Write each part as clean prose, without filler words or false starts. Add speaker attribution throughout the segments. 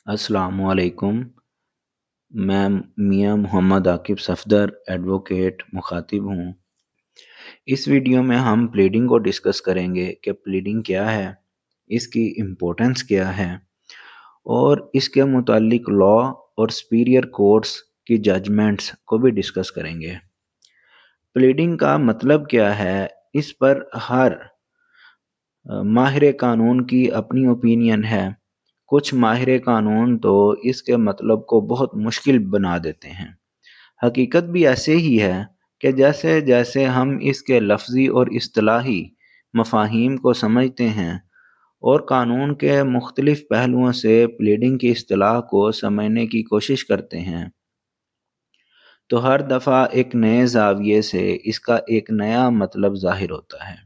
Speaker 1: السلام علیکم۔ میں میاں محمد عاقب صفدر ایڈوکیٹ مخاطب ہوں۔ اس ویڈیو میں ہم پلیڈنگ کو ڈسکس کریں گے کہ پلیڈنگ کیا ہے، اس کی امپورٹنس کیا ہے اور اس کے متعلق لا اور سپیریئر کورٹس کی ججمنٹس کو بھی ڈسکس کریں گے۔ پلیڈنگ کا مطلب کیا ہے، اس پر ہر ماہر قانون کی اپنی اوپینین ہے۔ کچھ ماہر قانون تو اس کے مطلب کو بہت مشکل بنا دیتے ہیں۔ حقیقت بھی ایسے ہی ہے کہ جیسے جیسے ہم اس کے لفظی اور اصطلاحی مفاہیم کو سمجھتے ہیں اور قانون کے مختلف پہلوؤں سے پلیڈنگ کی اصطلاح کو سمجھنے کی کوشش کرتے ہیں، تو ہر دفعہ ایک نئے زاویے سے اس کا ایک نیا مطلب ظاہر ہوتا ہے۔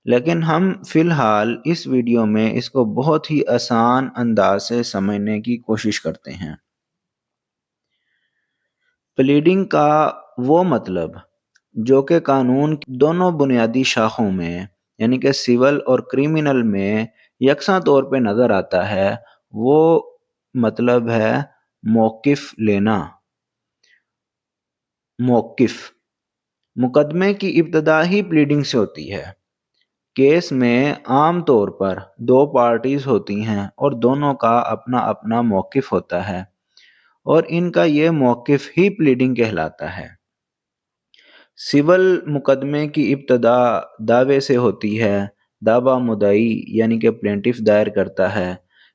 Speaker 1: لیکن ہم فی الحال اس ویڈیو میں اس کو بہت ہی آسان انداز سے سمجھنے کی کوشش کرتے ہیں۔ پلیڈنگ کا وہ مطلب جو کہ قانون کی دونوں بنیادی شاخوں میں یعنی کہ سول اور کریمنل میں یکساں طور پہ نظر آتا ہے، وہ مطلب ہے موقف لینا۔ موقف مقدمے کی ابتدا ہی پلیڈنگ سے ہوتی ہے۔ کیس میں عام طور پر دو پارٹیز ہوتی ہیں اور دونوں کا اپنا اپنا موقف ہوتا ہے اور ان کا یہ موقف ہی پلیڈنگ کہلاتا ہے۔ سول مقدمے کی ابتدا دعوے سے ہوتی ہے۔ دعویٰ مدعی یعنی کہ پلینٹف دائر کرتا ہے۔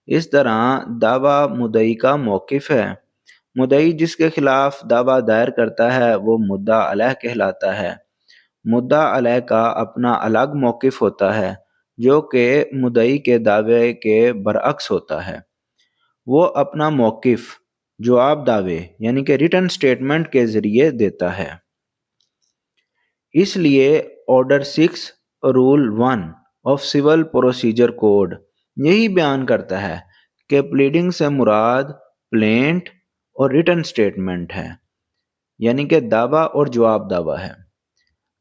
Speaker 1: اس طرح دعویٰ مدعی کا موقف ہے۔ مدعی جس کے خلاف دعویٰ دائر کرتا ہے وہ مدعا علیہ کہلاتا ہے۔ مدعا علیہ کا اپنا الگ موقف ہوتا ہے جو کہ مدعی کے دعوے کے برعکس ہوتا ہے۔ وہ اپنا موقف جواب دعوے یعنی کہ ریٹن سٹیٹمنٹ کے ذریعے دیتا ہے۔ اس لیے order 6 rule 1 of civil procedure code یہی بیان کرتا ہے کہ پلیڈنگ سے مراد پلینٹ اور ریٹن سٹیٹمنٹ ہے، یعنی کہ دعویٰ اور جواب دعویٰ ہے۔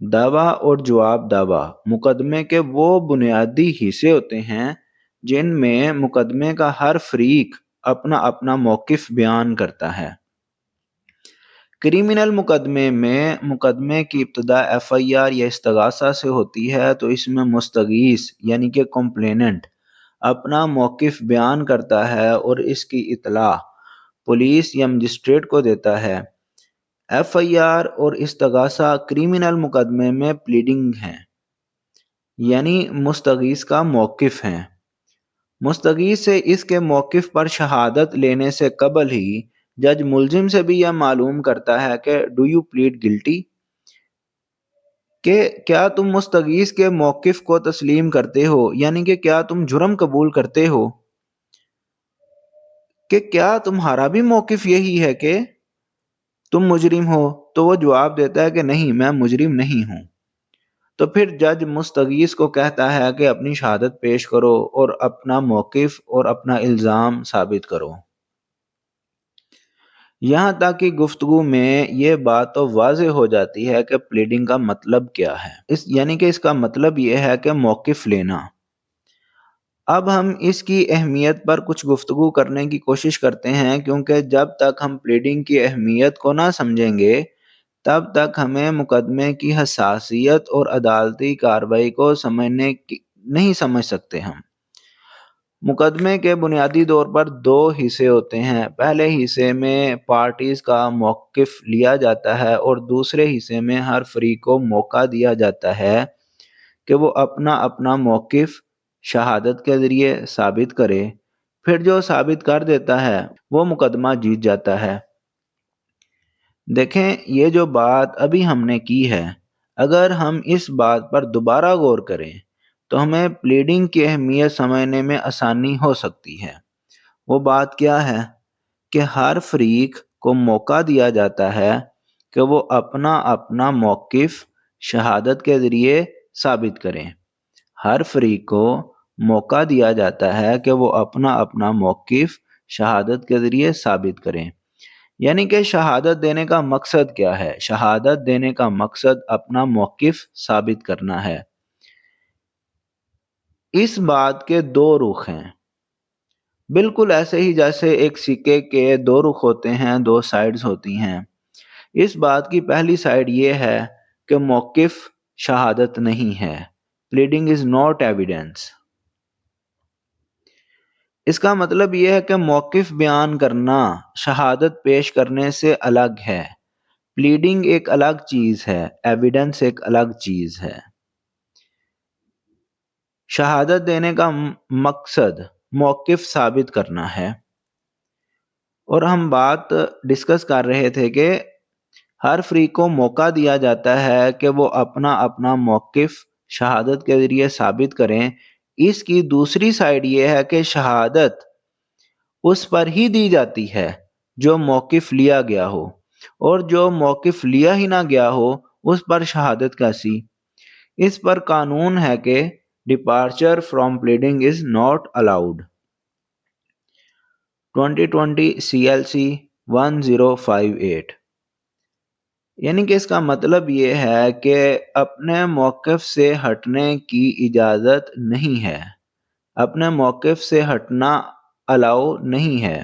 Speaker 1: دعویٰ اور جواب دعویٰ مقدمے کے وہ بنیادی حصے ہوتے ہیں جن میں مقدمے کا ہر فریق اپنا اپنا موقف بیان کرتا ہے۔ کریمنل مقدمے میں مقدمے کی ابتدا ایف آئی آر یا استغاثہ سے ہوتی ہے، تو اس میں مستغیث یعنی کہ کمپلیننٹ اپنا موقف بیان کرتا ہے اور اس کی اطلاع پولیس یا مجسٹریٹ کو دیتا ہے۔ ایف آئی آر اور استغاثہ کریمنل مقدمے میں پلیڈنگ ہیں، یعنی مستغیث کا موقف ہیں۔ مستغیث سے اس کے موقف پر شہادت لینے سے قبل ہی جج ملزم سے بھی یہ معلوم کرتا ہے کہ ڈو یو پلیڈ گلٹی، کہ کیا تم مستغیث کے موقف کو تسلیم کرتے ہو، یعنی کہ کیا تم جرم قبول کرتے ہو، کہ کیا تمہارا بھی موقف یہی ہے کہ تم مجرم ہو، تو وہ جواب دیتا ہے کہ نہیں، میں مجرم نہیں ہوں۔ تو پھر جج مستغیث کو کہتا ہے کہ اپنی شہادت پیش کرو اور اپنا موقف اور اپنا الزام ثابت کرو۔ یہاں تک کہ گفتگو میں یہ بات تو واضح ہو جاتی ہے کہ پلیڈنگ کا مطلب کیا ہے، یعنی کہ اس کا مطلب یہ ہے کہ موقف لینا۔ اب ہم اس کی اہمیت پر کچھ گفتگو کرنے کی کوشش کرتے ہیں، کیونکہ جب تک ہم پلیڈنگ کی اہمیت کو نہ سمجھیں گے تب تک ہمیں مقدمے کی حساسیت اور عدالتی کارروائی کو نہیں سمجھ سکتے۔ ہم مقدمے کے بنیادی طور پر دو حصے ہوتے ہیں۔ پہلے حصے میں پارٹیز کا موقف لیا جاتا ہے اور دوسرے حصے میں ہر فریق کو موقع دیا جاتا ہے کہ وہ اپنا اپنا موقف شہادت کے ذریعے ثابت کرے۔ پھر جو ثابت کر دیتا ہے وہ مقدمہ جیت جاتا ہے۔ دیکھیں، یہ جو بات ابھی ہم نے کی ہے، اگر ہم اس بات پر دوبارہ غور کریں تو ہمیں پلیڈنگ کی اہمیت سمجھنے میں آسانی ہو سکتی ہے۔ وہ بات کیا ہے کہ ہر فریق کو موقع دیا جاتا ہے کہ وہ اپنا اپنا موقف شہادت کے ذریعے ثابت کریں۔ ہر فریق کو موقع دیا جاتا ہے کہ وہ اپنا اپنا موقف شہادت کے ذریعے ثابت کریں۔ یعنی کہ شہادت دینے کا مقصد کیا ہے؟ شہادت دینے کا مقصد اپنا موقف ثابت کرنا ہے۔ اس بات کے دو رخ ہیں۔ بالکل ایسے ہی جیسے ایک سکے کے دو رخ ہوتے ہیں، دو سائیڈز ہوتی ہیں۔ اس بات کی پہلی سائیڈ یہ ہے کہ موقف شہادت نہیں ہے، pleading is not evidence۔ اس کا مطلب یہ ہے کہ موقف بیان کرنا شہادت پیش کرنے سے الگ ہے۔ پلیڈنگ ایک الگ چیز ہے، ایویڈنس ایک الگ چیز ہے۔ شہادت دینے کا مقصد موقف ثابت کرنا ہے، اور ہم بات ڈسکس کر رہے تھے کہ ہر فریق کو موقع دیا جاتا ہے کہ وہ اپنا اپنا موقف شہادت کے ذریعے ثابت کریں۔ اس کی دوسری سائیڈ یہ ہے کہ شہادت اس پر ہی دی جاتی ہے جو موقف لیا گیا ہو، اور جو موقف لیا ہی نہ گیا ہو اس پر شہادت کیسی؟ اس پر قانون ہے کہ departure from pleading is not allowed. 2020 CLC 1058۔ یعنی کہ اس کا مطلب یہ ہے کہ اپنے موقف سے ہٹنے کی اجازت نہیں ہے، اپنے موقف سے ہٹنا الاؤ نہیں ہے۔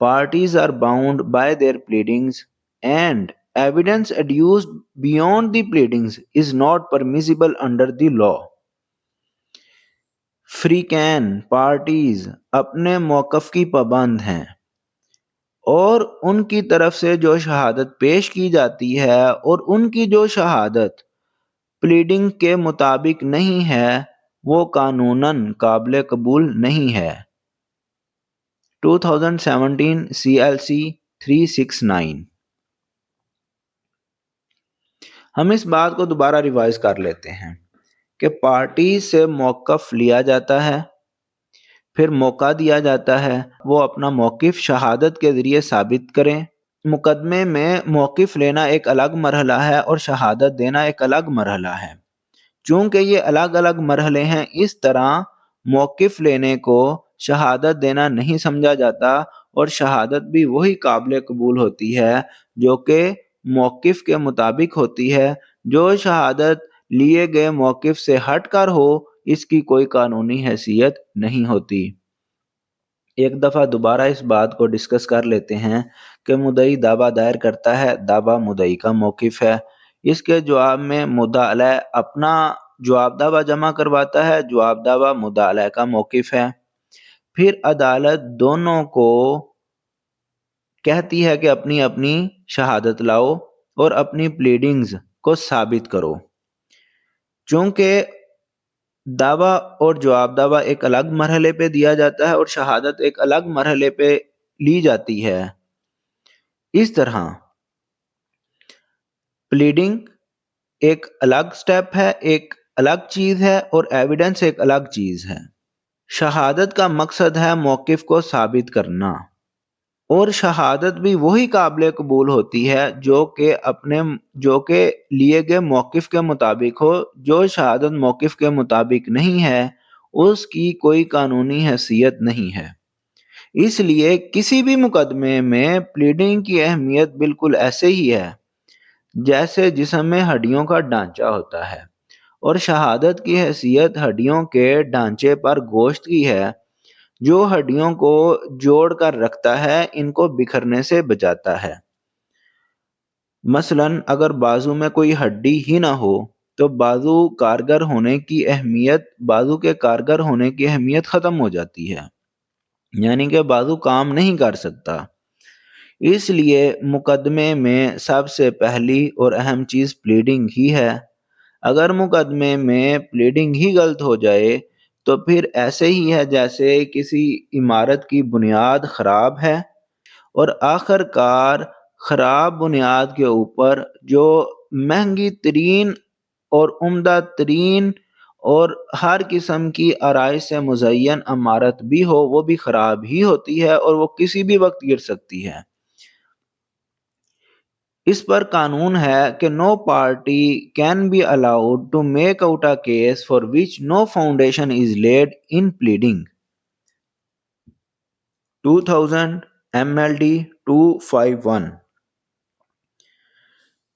Speaker 1: Parties are bound by their pleadings and evidence adduced beyond the pleadings is not permissible under the law۔ فریقین پارٹیز اپنے موقف کی پابند ہیں، اور ان کی طرف سے جو شہادت پیش کی جاتی ہے اور ان کی جو شہادت پلیڈنگ کے مطابق نہیں ہے وہ قانوناً قابل قبول نہیں ہے۔ 2017 CLC 369۔ ہم اس بات کو دوبارہ ریوائز کر لیتے ہیں کہ پارٹی سے موقف لیا جاتا ہے، پھر موقع دیا جاتا ہے وہ اپنا موقف شہادت کے ذریعے ثابت کریں۔ مقدمے میں موقف لینا ایک الگ مرحلہ ہے اور شہادت دینا ایک الگ مرحلہ ہے۔ چونکہ یہ الگ الگ مرحلے ہیں، اس طرح موقف لینے کو شہادت دینا نہیں سمجھا جاتا، اور شہادت بھی وہی قابل قبول ہوتی ہے جو کہ موقف کے مطابق ہوتی ہے۔ جو شہادت لیے گئے موقف سے ہٹ کر ہو اس کی کوئی قانونی حیثیت نہیں ہوتی۔ ایک دفعہ دوبارہ اس بات کو ڈسکس کر لیتے ہیں کہ مدعی دعویٰ دائر کرتا ہے، دعویٰ مدعی کا موقف ہے، اس کے جواب میں مدعا علیہ اپنا جواب دعویٰ جمع کرواتا ہے، جواب دعویٰ مدعا علیہ کا موقف ہے۔ پھر عدالت دونوں کو کہتی ہے کہ اپنی اپنی شہادت لاؤ اور اپنی پلیڈنگز کو ثابت کرو۔ چونکہ دعویٰ اور جواب دعویٰ ایک الگ مرحلے پہ دیا جاتا ہے اور شہادت ایک الگ مرحلے پہ لی جاتی ہے، اس طرح پلیڈنگ ایک الگ سٹیپ ہے، ایک الگ چیز ہے، اور ایویڈنس ایک الگ چیز ہے۔ شہادت کا مقصد ہے موقف کو ثابت کرنا، اور شہادت بھی وہی قابل قبول ہوتی ہے جو کہ لیے گئے موقف کے مطابق ہو۔ جو شہادت موقف کے مطابق نہیں ہے اس کی کوئی قانونی حیثیت نہیں ہے۔ اس لیے کسی بھی مقدمے میں پلیڈنگ کی اہمیت بالکل ایسے ہی ہے جیسے جسم میں ہڈیوں کا ڈھانچہ ہوتا ہے، اور شہادت کی حیثیت ہڈیوں کے ڈھانچے پر گوشت کی ہے جو ہڈیوں کو جوڑ کر رکھتا ہے، ان کو بکھرنے سے بچاتا ہے۔ مثلاً اگر بازو میں کوئی ہڈی ہی نہ ہو تو بازو کے کارگر ہونے کی اہمیت ختم ہو جاتی ہے، یعنی کہ بازو کام نہیں کر سکتا۔ اس لیے مقدمے میں سب سے پہلی اور اہم چیز پلیڈنگ ہی ہے۔ اگر مقدمے میں پلیڈنگ ہی غلط ہو جائے تو پھر ایسے ہی ہے جیسے کسی عمارت کی بنیاد خراب ہے، اور آخر کار خراب بنیاد کے اوپر جو مہنگی ترین اور عمدہ ترین اور ہر قسم کی آرائش سے مزین عمارت بھی ہو وہ بھی خراب ہی ہوتی ہے، اور وہ کسی بھی وقت گر سکتی ہے۔ اس پر قانون ہے کہ no party can be allowed to make out a case for which no foundation is laid in pleading۔ 2000 MLD 251۔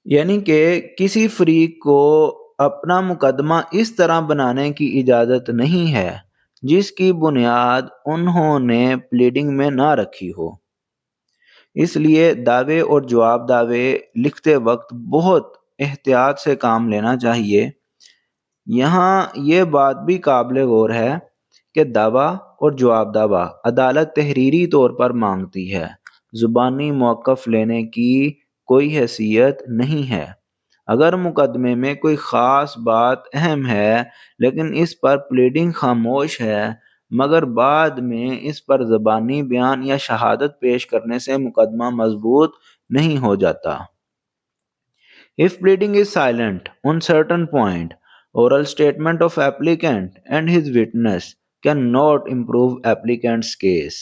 Speaker 1: یعنی کہ کسی فریق کو اپنا مقدمہ اس طرح بنانے کی اجازت نہیں ہے جس کی بنیاد انہوں نے پلیڈنگ میں نہ رکھی ہو۔ اس لیے دعوے اور جواب دعوے لکھتے وقت بہت احتیاط سے کام لینا چاہیے۔ یہاں یہ بات بھی قابل غور ہے کہ دعویٰ اور جواب دعویٰ عدالت تحریری طور پر مانگتی ہے، زبانی موقف لینے کی کوئی حیثیت نہیں ہے۔ اگر مقدمے میں کوئی خاص بات اہم ہے لیکن اس پر پلیڈنگ خاموش ہے، مگر بعد میں اس پر زبانی بیان یا شہادت پیش کرنے سے مقدمہ مضبوط نہیں ہو جاتا۔ If pleading is silent on certain point, oral statement of applicant and his witness cannot improve applicant's case.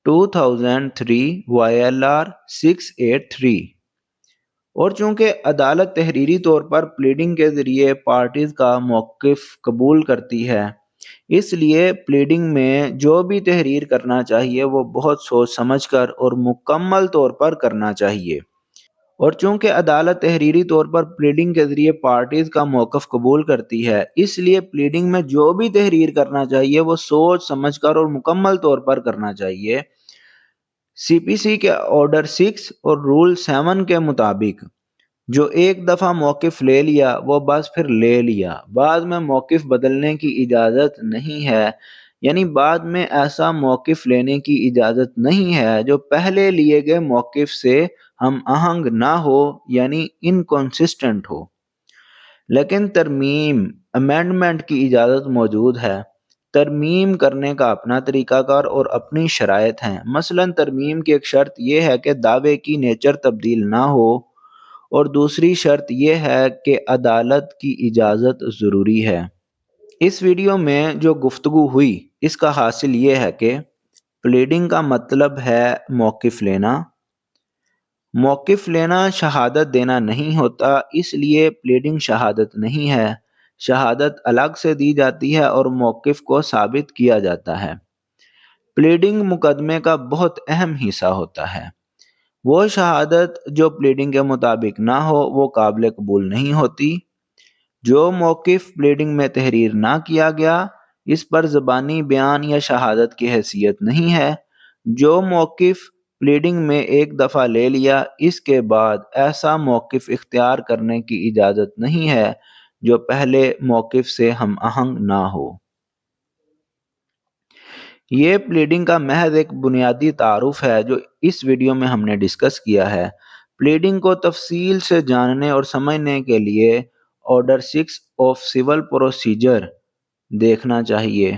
Speaker 1: 2003 YLR 683۔ اور چونکہ عدالت تحریری طور پر پلیڈنگ کے ذریعے پارٹیز کا موقف قبول کرتی ہے، اس لیے پلیڈنگ میں جو بھی تحریر کرنا چاہیے وہ بہت سوچ سمجھ کر اور مکمل طور پر کرنا چاہیے۔ اور چونکہ عدالت تحریری طور پر پلیڈنگ کے ذریعے پارٹیز کا موقف قبول کرتی ہے، اس لیے پلیڈنگ میں جو بھی تحریر کرنا چاہیے وہ سوچ سمجھ کر اور مکمل طور پر کرنا چاہیے۔ سی پی سی کے آرڈر 6 اور رول 7 کے مطابق جو ایک دفعہ موقف لے لیا وہ بس پھر لے لیا، بعد میں موقف بدلنے کی اجازت نہیں ہے، یعنی بعد میں ایسا موقف لینے کی اجازت نہیں ہے جو پہلے لیے گئے موقف سے ہم آہنگ نہ ہو، یعنی انکونسسٹنٹ ہو۔ لیکن ترمیم امینڈمنٹ کی اجازت موجود ہے۔ ترمیم کرنے کا اپنا طریقہ کار اور اپنی شرائط ہیں۔ مثلا ترمیم کی ایک شرط یہ ہے کہ دعوے کی نیچر تبدیل نہ ہو، اور دوسری شرط یہ ہے کہ عدالت کی اجازت ضروری ہے۔ اس ویڈیو میں جو گفتگو ہوئی اس کا حاصل یہ ہے کہ پلیڈنگ کا مطلب ہے موقف لینا۔ موقف لینا شہادت دینا نہیں ہوتا، اس لیے پلیڈنگ شہادت نہیں ہے۔ شہادت الگ سے دی جاتی ہے اور موقف کو ثابت کیا جاتا ہے۔ پلیڈنگ مقدمے کا بہت اہم حصہ ہوتا ہے۔ وہ شہادت جو پلیڈنگ کے مطابق نہ ہو وہ قابل قبول نہیں ہوتی۔ جو موقف پلیڈنگ میں تحریر نہ کیا گیا اس پر زبانی بیان یا شہادت کی حیثیت نہیں ہے۔ جو موقف پلیڈنگ میں ایک دفعہ لے لیا اس کے بعد ایسا موقف اختیار کرنے کی اجازت نہیں ہے جو پہلے موقف سے ہم آہنگ نہ ہو۔ یہ پلیڈنگ کا محض ایک بنیادی تعارف ہے جو اس ویڈیو میں ہم نے ڈسکس کیا ہے۔ پلیڈنگ کو تفصیل سے جاننے اور سمجھنے کے لیے آرڈر 6 آف سول پروسیجر دیکھنا چاہیے۔